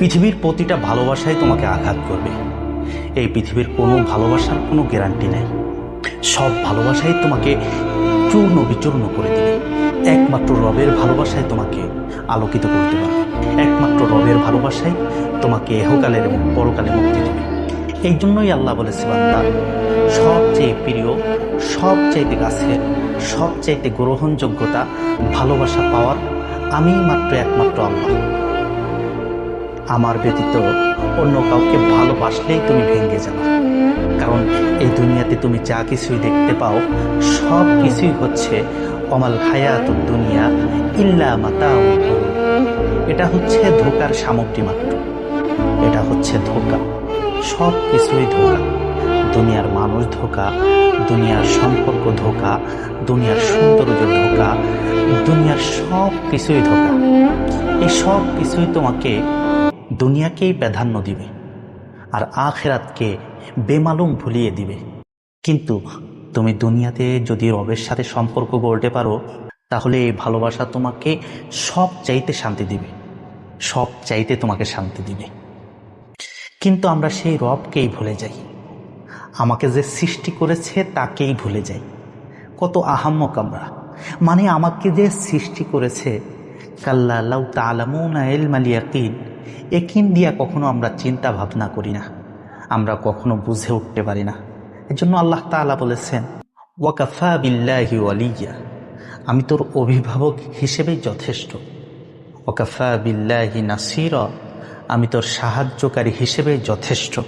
পৃথিবীর প্রতিটা ভালোবাসাই তোমাকে আঘাত করবে। এই পৃথিবীর কোনো ভালোবাসার কোনো গ্যারান্টি নেই। সব ভালোবাসাই তোমাকে চূর্ণ বিচূর্ণ করে দেবে। একমাত্র রবের ভালোবাসায় তোমাকে আলোকিত করতে পারবে। একমাত্র রবের ভালোবাসাই তোমাকে এহকালের এবং পরকালে মুক্তি দেবে। এই জন্যই আল্লাহ বলেছে, বান্দা, সবচেয়ে প্রিয়, সবচাইতে কাছের, সবচাইতে গ্রহণযোগ্যতা ভালোবাসা পাওয়ার আমি মাত্র একমাত্র আল্লাহ। আমার ব্যতীত অন্য কাউকে ভালোবাসলেই তুমি ভেঙে যাবে। কারণ এই দুনিয়াতে তুমি যা কিছুই দেখতে পাও সব কিছুই হচ্ছে অমাল হায়াতুদ দুনিয়া ইল্লা মাতাউল গুরুর। এটা হচ্ছে ধোঁকার সামগ্রী মাত্র। এটা হচ্ছে ধোঁকা, সব কিছুই ধোঁকা। দুনিয়ার মানুষ ধোঁকা, দুনিয়ার সম্পর্ক ধোঁকা, দুনিয়ার সৌন্দর্য ধোঁকা, দুনিয়ার সব কিছুই ধোঁকা। এই সব কিছুই তোমাকে দুনিয়াকেই প্রাধান্য দিবে আর আখিরাতকে বেমালুম ভুলিয়ে দিবে। কিন্তু তুমি দুনিয়াতে যদি রবের সাথে সম্পর্ক গড়তে পারো, তাহলে এই ভালোবাসা তোমাকে সব চাইতে শান্তি দিবে, সব চাইতে তোমাকে শান্তি দিবে। কিন্তু আমরা সেই রবকেই ভুলে যাই। আমাকে যে সৃষ্টি করেছে তাকেই ভুলে যাই। কত আহাম্মক আমরা! মানে আমাকে যে সৃষ্টি করেছে, কাল্লা লাউ তা'লামুনা ইলমাল ইয়াকিন, একিন দিয়া কখনো আমরা চিন্তা ভাবনা করি না, আমরা কখনো বুঝে উঠতে পারি না। এজন্য আল্লাহ তাআলা বলেছেন, ওয়াকাফা বিল্লাহি ওয়ালিয়া, আমি তোর অভিভাবক হিসেবেই যথেষ্ট। ওয়াকাফা বিল্লাহি নাসিরা, আমি তোর সাহায্যকারী হিসেবেই যথেষ্ট।